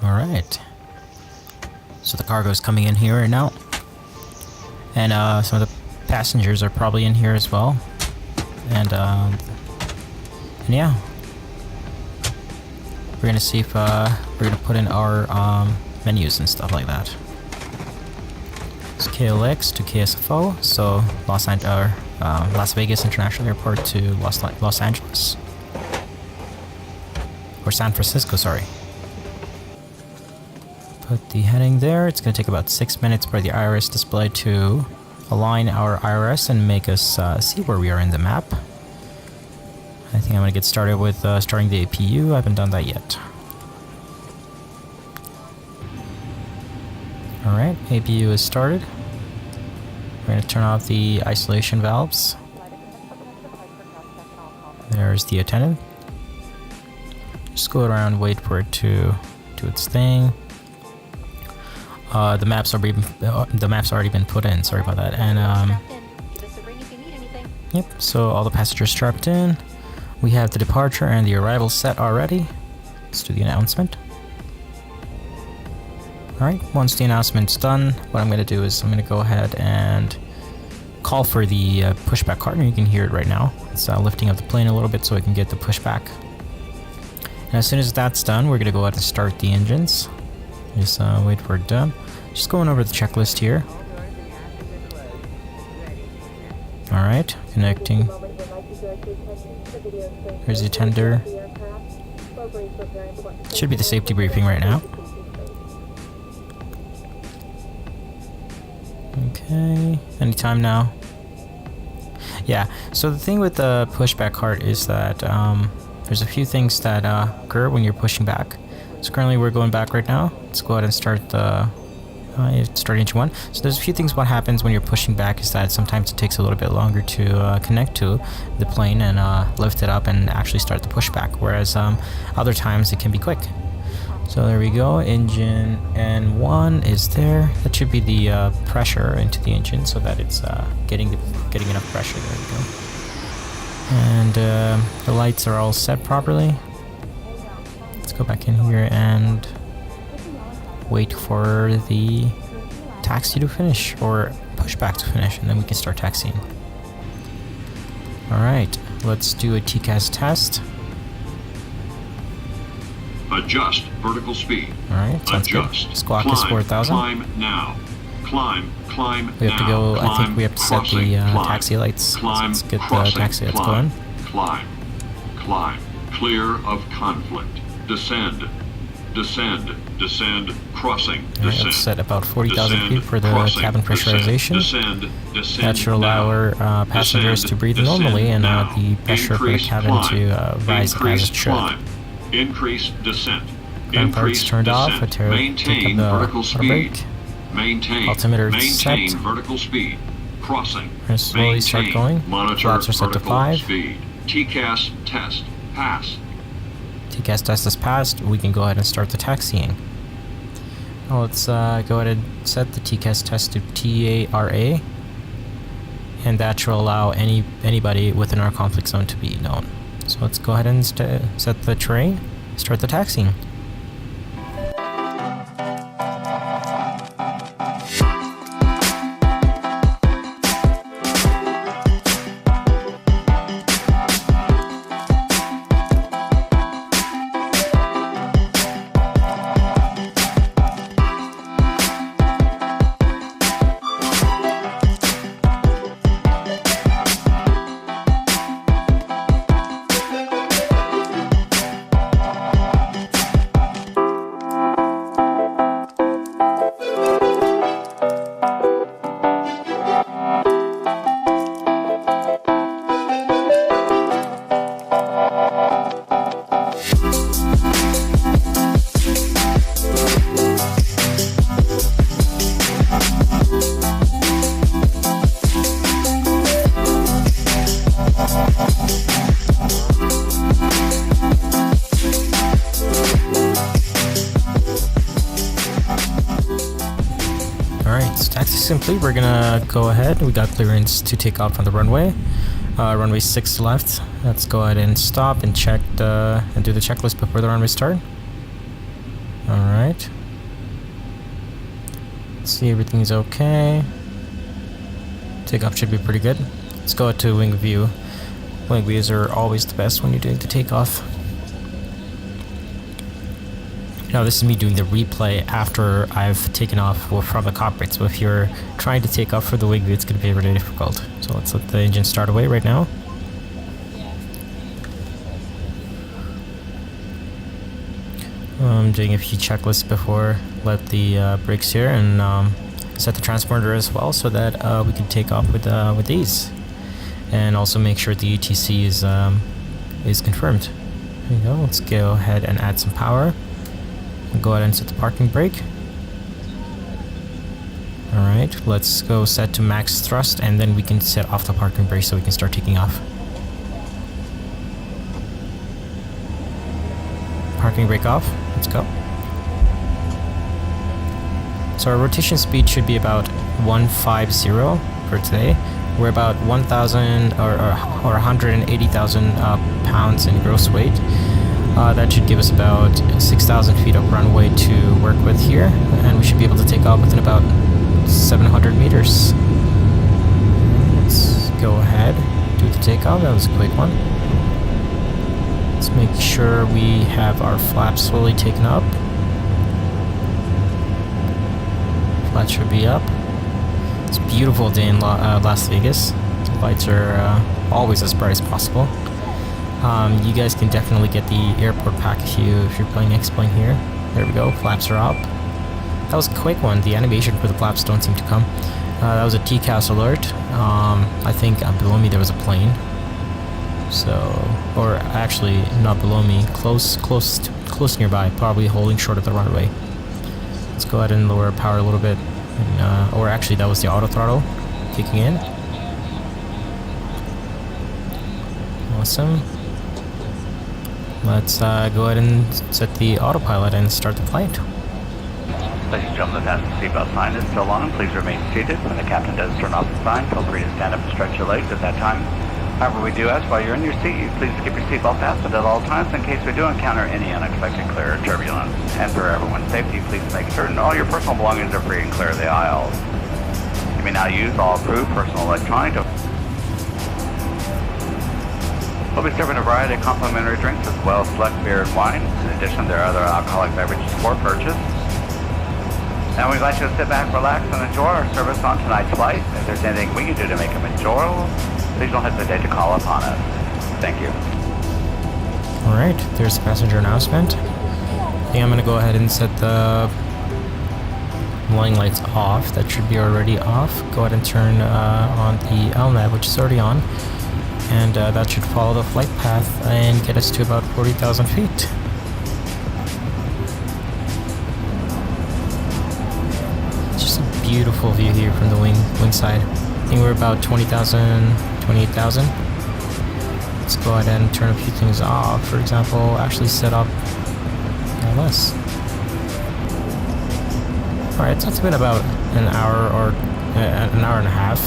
Alright. So the cargo is coming in here right now. And some of the passengers are probably in here as well. And yeah. We're gonna see if we're gonna put in our menus and stuff like that. It's KLX to KSFO, so Las Vegas International Airport to Los Angeles. Or San Francisco, sorry. Put the heading there. It's going to take about 6 minutes for the IRS display to align our IRS and make us see where we are in the map. I think I'm going to get started with starting the APU. I haven't done that yet. Alright, APU is started. We're going to turn off the isolation valves. There's the attendant. Just go around, wait for it to do its thing. The map's already been put in. Sorry about that. And yep. So all the passengers strapped in. We have the departure and the arrival set already. Let's do the announcement. All right. Once the announcement's done, what I'm going to do is I'm going to go ahead and call for the pushback cart, and you can hear it right now. It's lifting up the plane a little bit so we can get the pushback. And as soon as that's done, we're going to go ahead and start the engines. Just wait for it done. Just going over the checklist here. Alright, connecting. There's the tender. Should be the safety briefing right now. Okay, anytime now. Yeah, so the thing with the pushback cart is that there's a few things that occur when you're pushing back. So currently we're going back right now. Let's go ahead and start the start engine 1. So there's a few things. What happens when you're pushing back is that sometimes it takes a little bit longer to connect to the plane and lift it up and actually start the pushback, whereas other times it can be quick. So there we go. Engine N1 is there. That should be the pressure into the engine so that it's getting enough pressure. There we go. And the lights are all set properly. Let's go back in here and wait for the taxi to finish, or pushback to finish, and then we can start taxiing. Alright, let's do a TCAS test. Adjust vertical speed. Alright, sounds Adjust. Good. Squawk is 4,000. Climb now. Climb we have to go, now. I think we have to set the taxi lights. Let's get the taxi lights going. Climb. Clear of conflict. Descend. Crossing. Alright, let's set about 40,000 feet for the cabin pressurization. That should allow our passengers to breathe normally and the pressure for the cabin to rise as it should. Increase descent. Ground parts turned off. Maintain vertical speed. Altimeter set. Vertical speed. Crossing. We're going to slowly start going. Flaps are set to 5. Speed. TCAS test. Pass. TCAS test is passed. We can go ahead and start the taxiing. Now let's go ahead and set the TCAS test to TARA. And that should allow anybody within our conflict zone to be known. So let's go ahead and set the terrain, start the taxiing. Simply, we're gonna go ahead. We got clearance to take off on the runway. Runway 6 left. Let's go ahead and stop and check and do the checklist before the runway start. Alright. Let's see, everything's okay. Takeoff should be pretty good. Let's go to wing view. Wing views are always the best when you're doing the takeoff. Now this is me doing the replay after I've taken off from the cockpit, so if you're trying to take off for the wing view, it's going to be really difficult. So let's let the engine start away right now. I'm doing a few checklists before let the brakes here, and set the transponder as well, so that we can take off with these, and also make sure the UTC is confirmed. There you go. Let's go ahead and add some power. Go ahead and set the parking brake. Alright, let's go set to max thrust, and then we can set off the parking brake so we can start taking off. Parking brake off. Let's go. So our rotation speed should be about 150 for today. We're about 1,000 or 180,000 pounds in gross weight. That should give us about 6,000 feet of runway to work with here, and we should be able to take off within about 700 meters. Let's go ahead, do the takeoff. That was a quick one. Let's make sure we have our flaps fully taken up. Flaps should be up. It's a beautiful day in Las Vegas. The lights are always as bright as possible. You guys can definitely get the airport pack if you're playing X-Plane here. There we go, flaps are up. That was a quick one. The animation for the flaps don't seem to come. That was a TCAS alert. I think below me there was a plane. So, or actually not below me, close nearby, probably holding short of the runway. Let's go ahead and lower our power a little bit. And, or actually that was the auto throttle kicking in. Awesome. Let's go ahead and set the autopilot and start the flight. Ladies and gentlemen, the fasten seatbelt sign is still on. Please remain seated. When the captain does turn off the sign, feel free to stand up and stretch your legs at that time. However, we do ask while you're in your seat, please keep your seatbelt fastened at all times in case we do encounter any unexpected clear or turbulence. And for everyone's safety, please make certain all your personal belongings are free and clear of the aisles. You may now use all approved personal electronic devices. We'll be serving a variety of complimentary drinks as well as select beer and wine. In addition, there are other alcoholic beverages for purchase. Now we'd like you to sit back, relax, and enjoy our service on tonight's flight. If there's anything we can do to make them enjoyable, please don't hesitate to call upon us. Thank you. Alright, there's the passenger announcement. I think I'm going to go ahead and set the line lights off. That should be already off. Go ahead and turn on the LNAV, which is already on. And that should follow the flight path and get us to about 40,000 feet. Just a beautiful view here from the wing side. I think we're about 20,000, 28,000. Let's go ahead and turn a few things off. For example, actually set up less. Alright, so it's been about an hour or an hour and a half.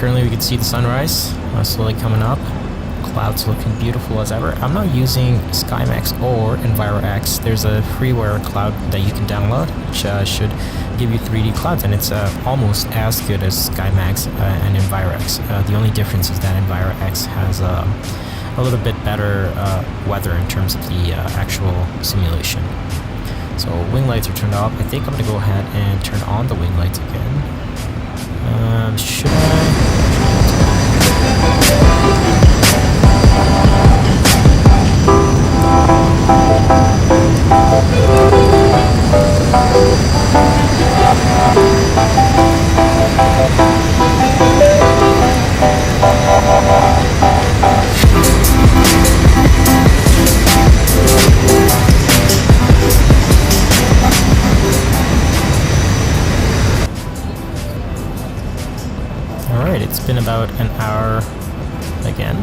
Currently we can see the sunrise slowly coming up. Clouds looking beautiful as ever. I'm not using SkyMax or EnviroX. There's a freeware cloud that you can download, which should give you 3D clouds, and it's almost as good as SkyMax and EnviroX. The only difference is that EnviroX has a little bit better weather in terms of the actual simulation. So wing lights are turned off. I think I'm going to go ahead and turn on the wing lights again. Should I? Alright, it's been about an hour again.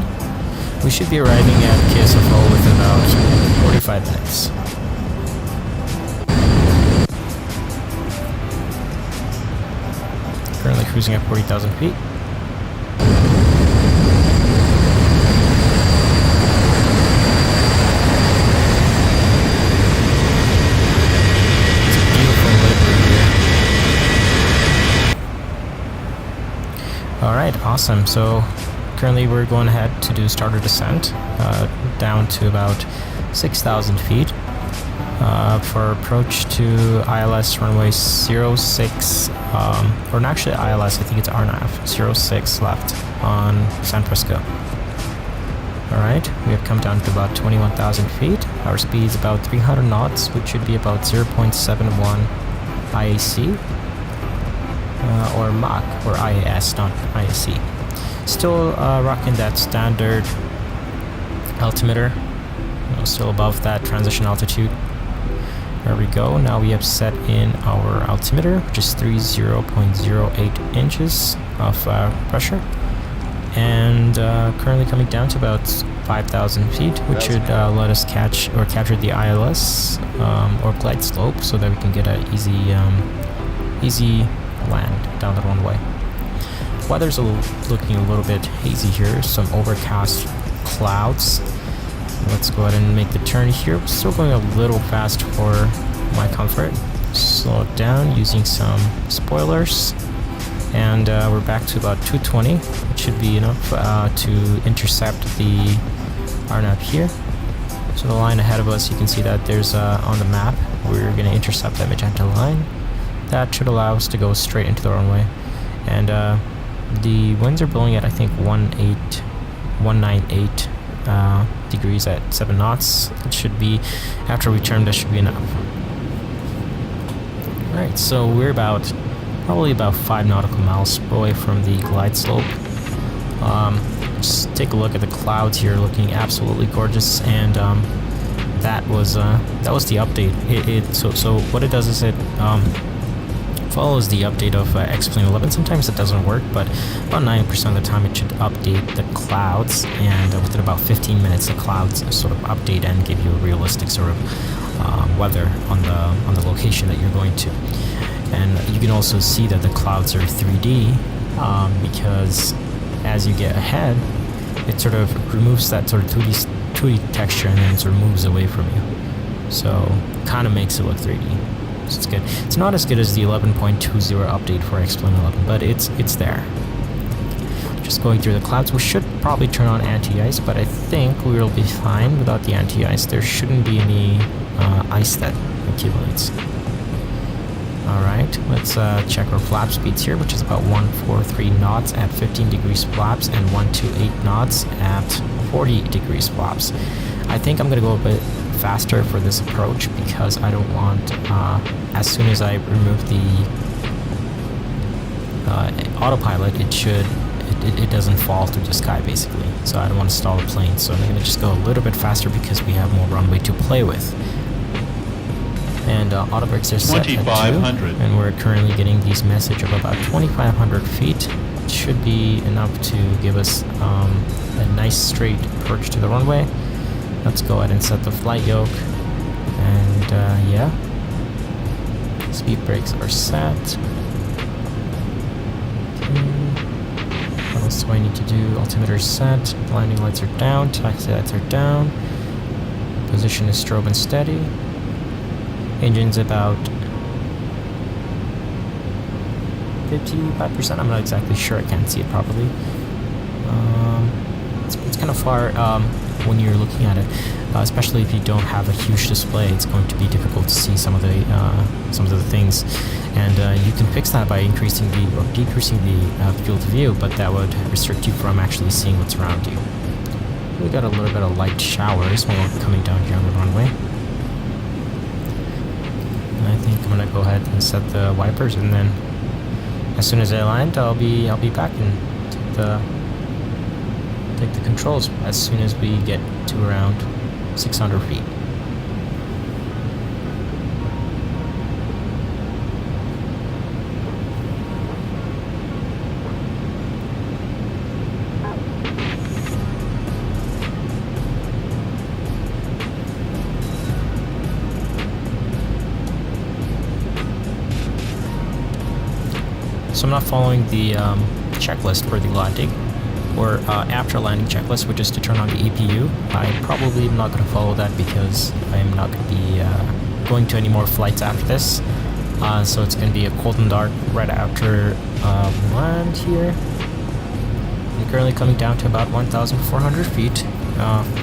We should be arriving at KSFO within about 45 minutes. Currently cruising at 40,000 feet. Awesome. So currently we're going ahead to do starter descent down to about 6,000 feet for approach to ILS runway 06, or actually ILS, I think it's RNAV 06 left on San Francisco. Alright, we have come down to about 21,000 feet. Our speed is about 300 knots, which should be about 0.71 IAC, or Mach, or IAS, not IAC. Still rocking that standard altimeter, still above that transition altitude. There we go. Now we have set in our altimeter, which is 30.08 inches of pressure, and currently coming down to about 5,000 feet, which should let us capture the ILS or glide slope, so that we can get an easy land down the runway. Weather's looking a little bit hazy here, some overcast clouds. Let's go ahead and make the turn here. We're still going a little fast for my comfort. Slow it down using some spoilers. And we're back to about 220, which should be enough to intercept the RNAV here. So the line ahead of us, you can see that there's on the map, we're going to intercept that magenta line. That should allow us to go straight into the runway. And the winds are blowing at, I think, 198 degrees at 7 knots. It should be, after we turn, that should be enough. Alright, so we're probably about 5 nautical miles away from the glide slope. Just take a look at the clouds here, looking absolutely gorgeous, and that was the update. So what it does is it follows the update of X-Plane 11. Sometimes it doesn't work, but about 90% of the time it should update the clouds, and within about 15 minutes the clouds sort of update and give you a realistic sort of weather on the location that you're going to. And you can also see that the clouds are 3D because as you get ahead, it sort of removes that sort of 2D texture and then sort of moves away from you. So kind of makes it look 3D. So it's good. It's not as good as the 11.20 update for X-Plane 11, but it's there. Just going through the clouds, we should probably turn on anti-ice, but I think we will be fine without the anti-ice. There shouldn't be any ice that accumulates. Alright, let's check our flap speeds here, which is about 143 knots at 15 degrees flaps and 128 knots at 40 degrees flaps. I think I'm going to go a bit faster for this approach because I don't want, as soon as I remove the autopilot, it doesn't fall through the sky basically. So I don't want to stall the plane, so I'm going to just go a little bit faster because we have more runway to play with. And auto brakes are set at 2, and we're currently getting these message of about 2,500 feet. It should be enough to give us a nice straight approach to the runway. Let's go ahead and set the flight yoke, and yeah, speed brakes are set. What else do I need to do? Altimeter set, landing lights are down, taxi lights are down, position is strobe and steady. Engine's about 55%. I'm not exactly sure. I can't see it properly. It's kind of far when you're looking at it, especially if you don't have a huge display. It's going to be difficult to see some of the things, and you can fix that by increasing or decreasing the field of view, but that would restrict you from actually seeing what's around you. We got a little bit of light showers while we're coming down here on the runway. I think I'm gonna go ahead and set the wipers, and then as soon as I land, I'll be back and take the controls as soon as we get to around 600 feet. So I'm not following the checklist for the landing, or after landing checklist, which is to turn on the APU. I probably am not going to follow that because I'm not going to be going to any more flights after this. So it's going to be a cold and dark right after land here. I'm currently coming down to about 1,400 feet.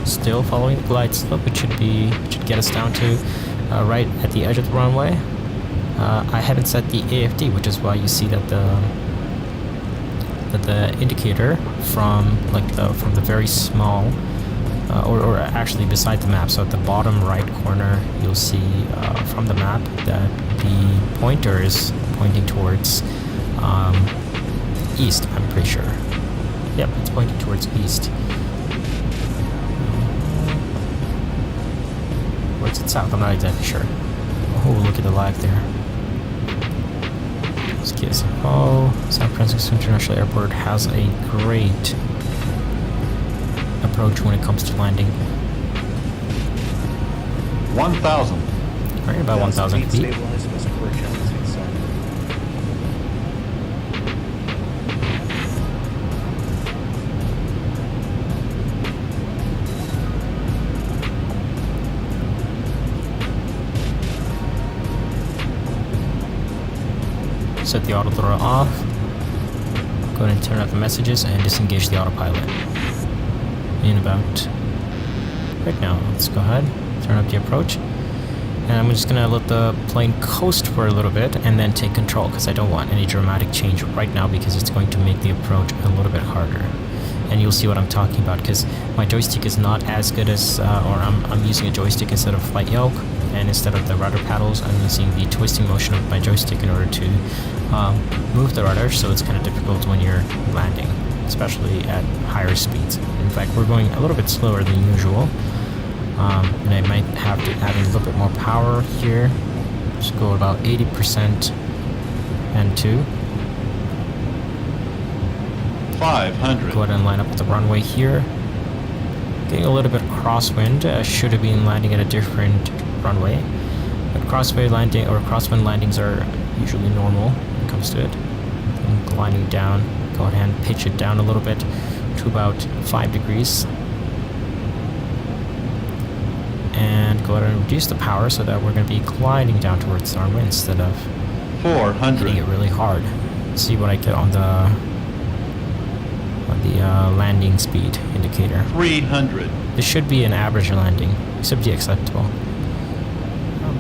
Still following the glide slope. It should get us down to right at the edge of the runway. I haven't set the AFD, which is why you see that the indicator from the very small, or actually beside the map. So at the bottom right corner, you'll see from the map that the pointer is pointing towards east. I'm pretty sure. Yep, it's pointing towards east. Or is it south? I'm not exactly sure. Oh, look at the lag there. Oh, San Francisco International Airport has a great approach when it comes to landing. 1,000. Right, about 1,000 feet. Set the auto throttle off. Go ahead and turn off the messages and disengage the autopilot. In about right now. Let's go ahead, turn up the approach. And I'm just gonna let the plane coast for a little bit and then take control, because I don't want any dramatic change right now, because it's going to make the approach a little bit harder. And you'll see what I'm talking about, because my joystick is not as good as, or I'm using a joystick instead of flight yoke, and instead of the rudder paddles, I'm using the twisting motion of my joystick in order to move the rudder, so it's kind of difficult when you're landing, especially at higher speeds. In fact, we're going a little bit slower than usual, and I might have to add a little bit more power here. Just go about 80% and 2. 500. Go ahead and line up at the runway here. Getting a little bit of crosswind. Should have been landing at a different runway. But crosswind landings are usually normal when it comes to it. And gliding down. Go ahead and pitch it down a little bit to about 5 degrees. And go ahead and reduce the power so that we're going to be gliding down towards the runway instead of 400. hitting it really hard. Let's see what I get on the landing speed indicator. 300. This should be an average landing. This should be acceptable.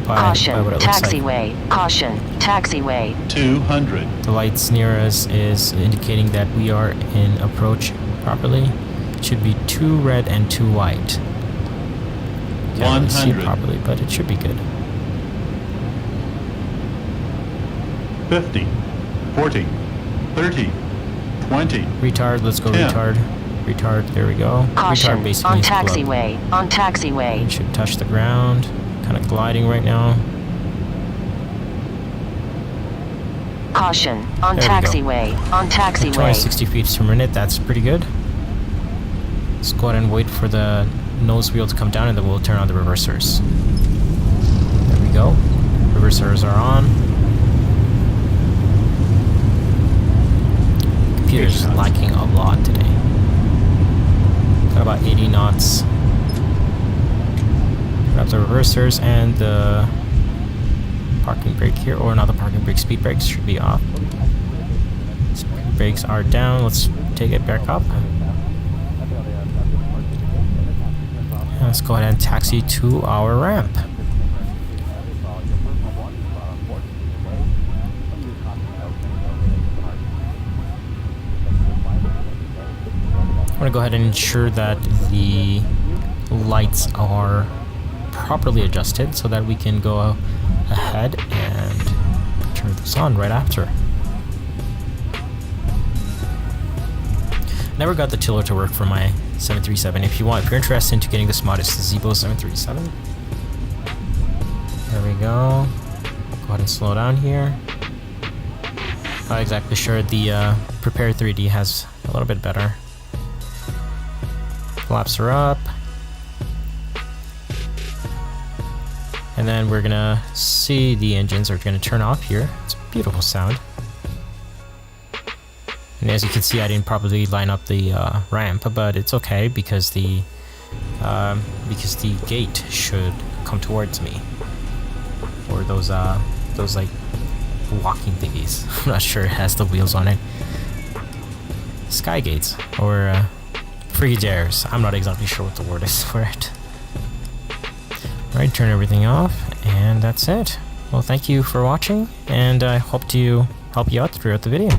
Caution, by what it looks taxiway. like. Caution, taxiway. 200. The lights near us is indicating that we are in approach properly. It should be 2 red and 2 white. Can't really see it 100. properly, but it should be good. 50. 40. 30. 20. Retard, let's go 10. retard. Retard, there we go. Caution, Retard basically on means blow. taxiway. On taxiway. It should touch the ground. Kind of gliding right now. Caution, on There we go. taxiway. On taxiway. 260 feet per minute, that's pretty good. Let's go ahead and wait for the nose wheel to come down, and then we'll turn on the reversers. There we go. Reversers are on. Computer's lacking a lot today. Got about 80 knots. Grab the reversers and the parking brake here, or not the parking brake, speed brakes should be off. Speed brakes are down. Let's take it back up. And let's go ahead and taxi to our ramp. I'm going to go ahead and ensure that the lights are properly adjusted so that we can go ahead and turn this on right after. Never got the tiller to work for my 737. If you're interested into getting this mod, it's the Zibo 737. There we go. Go ahead and slow down here. Not exactly sure. The Prepare 3D has a little bit better. Flaps are up. And then we're gonna see the engines are gonna turn off here. It's a beautiful sound. And as you can see, I didn't properly line up the ramp, but it's okay because the gate should come towards me. Or those like walking thingies. I'm not sure it has the wheels on it. sky gates or frigidaires. I'm not exactly sure what the word is for it. Alright, turn everything off, and that's it. Well, thank you for watching, and I hope to help you out throughout the video.